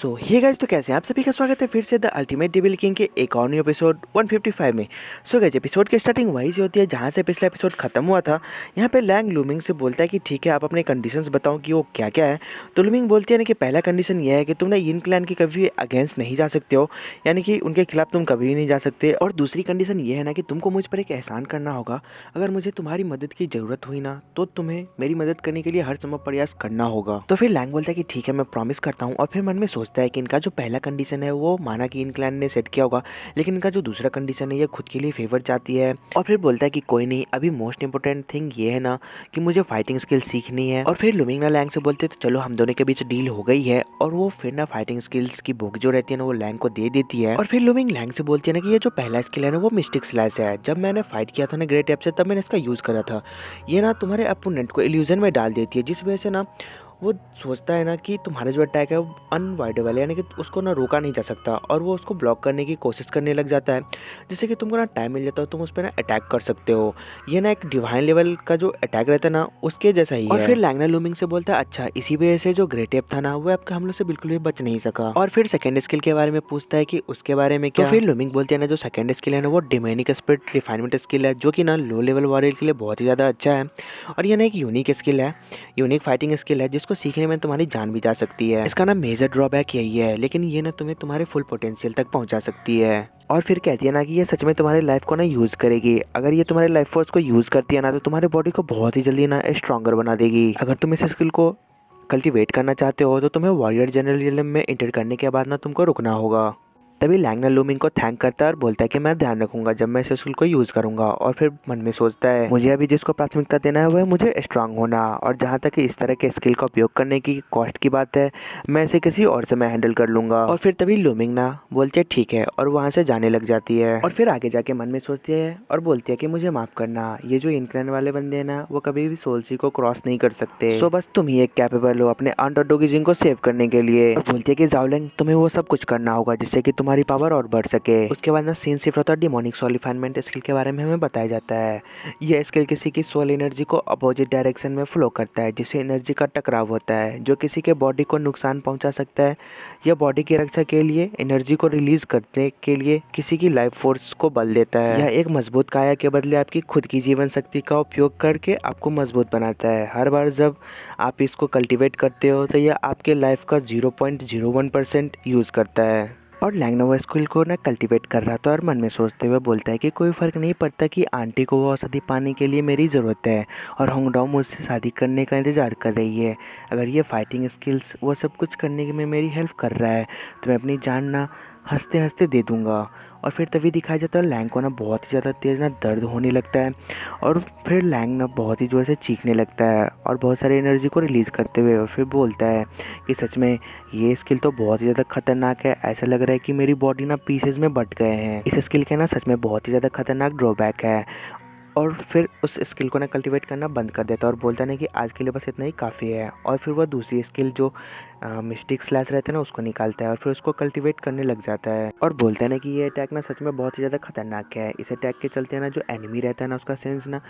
सो hey guys, तो कैसे हैं आप सभी का स्वागत है फिर से द अल्टीमेट डेविल किंग के एक और न्यू एपिसोड 155 में। सो गाइस, एपिसोड की स्टार्टिंग वहीं से होती है जहां से पिछला एपिसोड खत्म हुआ था। यहाँ पे लैंग लूमिंग से बोलता है कि ठीक है, आप अपने कंडीशंस बताओ कि वो क्या क्या है। तो लूमिंग बोलती है ना कि पहला कंडीशन ये है कि तुम ना यिन क्लैन की कभी अगेंस्ट नहीं जा सकते हो, यानी कि उनके खिलाफ तुम कभी नहीं जा सकते। और दूसरी कंडीशन ये है ना कि तुमको मुझ पर एक एहसान करना होगा। अगर मुझे तुम्हारी मदद की ज़रूरत हुई ना तो तुम्हें मेरी मदद करने के लिए हर संभव प्रयास करना होगा। तो फिर लैंग बोलता है कि ठीक है, मैं प्रॉमिस करता हूँ। और फिर मन में सोचता है कि इनका जो पहला कंडीशन है वो माना कि यिन क्लैन ने सेट किया होगा, लेकिन इनका जो दूसरा कंडीशन है ये खुद के लिए फेवर चाहती है। और फिर बोलता है कि कोई नहीं, अभी मोस्ट इंपोर्टेंट थिंग ये है ना कि मुझे फाइटिंग स्किल सीखनी है। और फिर लूमिंग ना लैंग से बोलते तो चलो हम दोनों के बीच डील हो गई है। और वो फिर ना फाइटिंग स्किल्स की बुक जो रहती है ना वो लैंग को दे देती है। और फिर लूमिंग लैंग से बोलती है ना कि ये जो पहला स्किल है ना वो मिस्टिक स्लैश है। जब मैंने फाइट किया था ना ग्रेट एप से तब मैंने इसका यूज़ करा था। ये ना तुम्हारे अपोनेंट को इल्यूजन में डाल देती है, जिस वजह से ना वो सोचता है ना कि तुम्हारा जो अटैक है वो अनवाइडेबल है, यानी कि उसको ना रोका नहीं जा सकता। और वो उसको ब्लॉक करने की कोशिश करने लग जाता है, जिससे कि तुमको ना टाइम मिल जाता है, तुम उस पर ना अटैक कर सकते हो। ये ना एक डिवाइन लेवल का जो अटैक रहता है ना उसके जैसा ही है। और फिर लैंगना लूमिंग से बोलता है अच्छा, इसी वजह से जो ग्रेट एप था ना वो आपके हमलों से बिल्कुल भी बच नहीं सका। और फिर सेकंड स्किल के बारे में पूछता है कि उसके बारे में क्या। तो फिर लूमिंग बोलती है ना जो सेकंड स्किल है ना वो डिमोनिक स्पिरिट रिफाइनमेंट स्किल है, जो कि ना लो लेवल वॉरियर के लिए बहुत ही ज़्यादा अच्छा है। और ये ना एक यूनिक स्किल है, यूनिक फाइटिंग स्किल है, जिसको सीखने में तुम्हारी जान भी जा सकती है। इसका ना मेजर ड्रॉबैक यही है, लेकिन ये ना तुम्हें तुम्हारे फुल पोटेंशियल तक पहुंचा सकती है। और फिर कहती है ना कि ये सच में तुम्हारी लाइफ को ना यूज़ करेगी। अगर ये तुम्हारे लाइफ फोर्स को यूज़ करती है ना तो तुम्हारे बॉडी को बहुत ही जल्दी ना स्ट्रॉन्गर बना देगी। अगर तुम इस स्किल को कल्टीवेट करना चाहते हो तो तुम्हें वॉरियर जनरल में इंटर करने के बाद ना तुमको रुकना होगा। तभी लैंग ना लूमिंग को थैंक करता है और बोलता है कि मैं ध्यान रखूंगा जब मैं इस स्किल को यूज़ करूंगा। और फिर मन में सोचता है मुझे अभी जिसको प्राथमिकता देना है वह मुझे स्ट्रांग होना, और जहां तक इस तरह के स्किल का उपयोग करने की कॉस्ट की बात है मैं इसे किसी और से मैं हैंडल कर लूँगा। और फिर तभी लूमिंग ना बोलती है ठीक है, और वहाँ से जाने लग जाती है। और फिर आगे जाके मन में सोचती है और बोलती है कि मुझे माफ़ करना, ये जो इनक्लैन वाले बंदे हैं ना वो कभी भी सोल्सी को क्रॉस नहीं कर सकते। सो बस तुम ही एक कैपेबल हो अपने अंडरडॉगिज्म को सेव करने के लिए। और बोलती है कि जाओलिंग तुम्हें वो सब कुछ करना होगा जिससे कि तुम्हारी पावर और बढ़ सके। उसके बाद ना सीन शिफ्ट होता है, डिमोनिक सोल रिफाइनमेंट स्किल के बारे में हमें बताया जाता है। यह स्किल किसी की सोल एनर्जी को अपोजिट डायरेक्शन में फ्लो करता है, जिससे एनर्जी का टकराव होता है जो किसी के बॉडी को नुकसान पहुंचा सकता है। यह बॉडी की रक्षा के लिए एनर्जी को रिलीज करने के लिए किसी की लाइफ फोर्स को बल देता है। यह एक मजबूत काया के बदले आपकी खुद की जीवन शक्ति का उपयोग करके आपको मजबूत बनाता है। हर बार जब आप इसको कल्टीवेट करते हो तो यह आपके लाइफ का 0.01% यूज़ करता है। और लैंग ना वो स्किल को ना कल्टीवेट कर रहा था और मन में सोचते हुए बोलता है कि कोई फ़र्क नहीं पड़ता कि आंटी को वो औषधि पाने के लिए मेरी ज़रूरत है और होंगडॉग मुझसे शादी करने का इंतज़ार कर रही है। अगर ये फाइटिंग स्किल्स वो सब कुछ करने में मेरी हेल्प कर रहा है तो मैं अपनी जान ना हंसते हंसते दे दूँगा। और फिर तभी दिखाया जाता है लैंग को ना बहुत ही ज़्यादा तेज़ ना दर्द होने लगता है, और फिर लैंग ना बहुत ही ज़ोर से चीखने लगता है और बहुत सारी एनर्जी को रिलीज़ करते हुए। और फिर बोलता है कि सच में ये स्किल तो बहुत ही ज़्यादा खतरनाक है, ऐसा लग रहा है कि मेरी बॉडी ना पीसेज में बट गए हैं। इस स्किल के ना सच में बहुत ही ज़्यादा खतरनाक ड्रॉबैक है। और फिर उस स्किल को ना कल्टीवेट करना बंद कर देता है और बोलता है कि आज के लिए बस इतना ही काफ़ी है। और फिर वह दूसरी स्किल जो मिस्टिक स्लैश रहता है ना उसको निकालता है और फिर उसको कल्टीवेट करने लग जाता है। और बोलता है ना कि ये अटैक ना सच में बहुत ही ज़्यादा खतरनाक है। इस अटैक के चलते ना जो एनिमी रहता है ना उसका सेंस ना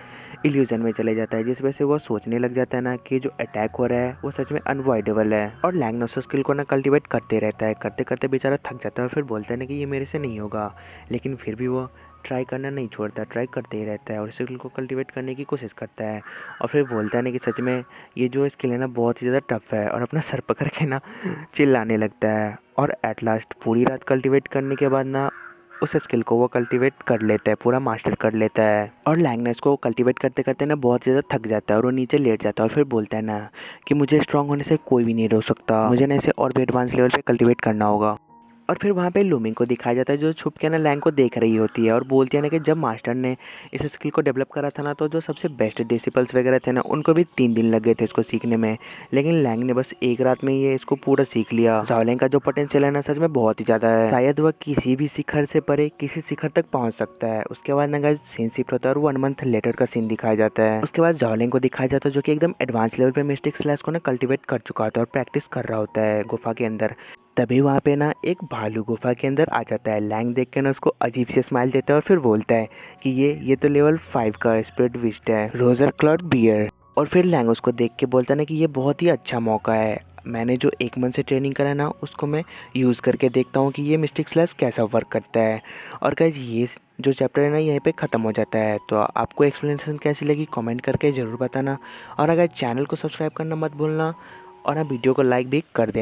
इल्यूजन में चले जाता है, जिस वजह से वो सोचने लग जाता है ना कि जो अटैक हो रहा है वो सच में अनअवॉइडेबल है। और लैंग ना उस स्किल को ना कल्टीवेट करते रहता है, करते करते बेचारा थक जाता है और फिर बोलता है ना कि ये मेरे से नहीं होगा, लेकिन फिर भी वो ट्राई करना नहीं छोड़ता, ट्राई करते ही रहता है और स्किल को कल्टीवेट करने की कोशिश करता है। और फिर बोलता है ना कि सच में ये जो स्किल है ना बहुत ही ज़्यादा टफ है, और अपना सर पकड़ के ना चिल्लाने लगता है। और एट लास्ट पूरी रात कल्टीवेट करने के बाद ना उस स्किल को वो कल्टीवेट कर लेता है, पूरा मास्टर कर लेता है। और लैंग ना इसको कल्टीवेट करते करते ना बहुत ज़्यादा थक जाता है और वो नीचे लेट जाता है और फिर बोलता है ना कि मुझे स्ट्रांग होने से कोई भी नहीं रोक सकता, मुझे ना इसे और भी एडवांस लेवल पे कल्टीवेट करना होगा। और फिर वहाँ पे लूमिंग को दिखाया जाता है जो छुप के ना लैंग को देख रही होती है और बोलती है ना कि जब मास्टर ने इस स्किल को डेवलप करा था ना तो जो सबसे बेस्ट डिसिपल्स वगैरह थे ना उनको भी 3 दिन लग गए थे इसको सीखने में, लेकिन लैंग ने बस एक रात में ये इसको पूरा सीख लिया। जाओलिंग का जो पोटेंशियल है ना सच में बहुत ही ज़्यादा है, शायद वह किसी भी शिखर से परे किसी शिखर तक पहुँच सकता है। उसके बाद ना सीन शिफ्ट होता है और 1 मंथ लेटर का सीन दिखाया जाता है। उसके बाद जाओलिंग को दिखाया जाता है जो कि एकदम एडवांस लेवल पे मिस्टिक स्लैश को ना कल्टीवेट कर चुका होता है और प्रैक्टिस कर रहा होता है गुफा के अंदर। तभी वहाँ पे ना एक भालू गुफा के अंदर आ जाता है। लैंग देख के ना उसको अजीब से स्माइल देता है और फिर बोलता है कि ये तो लेवल 5 का स्पिरिट विस्ट है, रोजर क्लॉड बियर। और फिर लैंग उसको देख के बोलता है ना कि ये बहुत ही अच्छा मौका है, मैंने जो 1 मंथ से ट्रेनिंग करा ना उसको मैं यूज़ करके देखता हूँ कि ये मिस्टिक स्लैश कैसा वर्क करता है। और गाइज ये जो चैप्टर है ना यहीं पे ख़त्म हो जाता है। तो आपको एक्सप्लेनेशन कैसी लगी कमेंट करके ज़रूर बताना। और अगर चैनल को सब्सक्राइब करना मत भूलना और वीडियो को लाइक भी कर देना।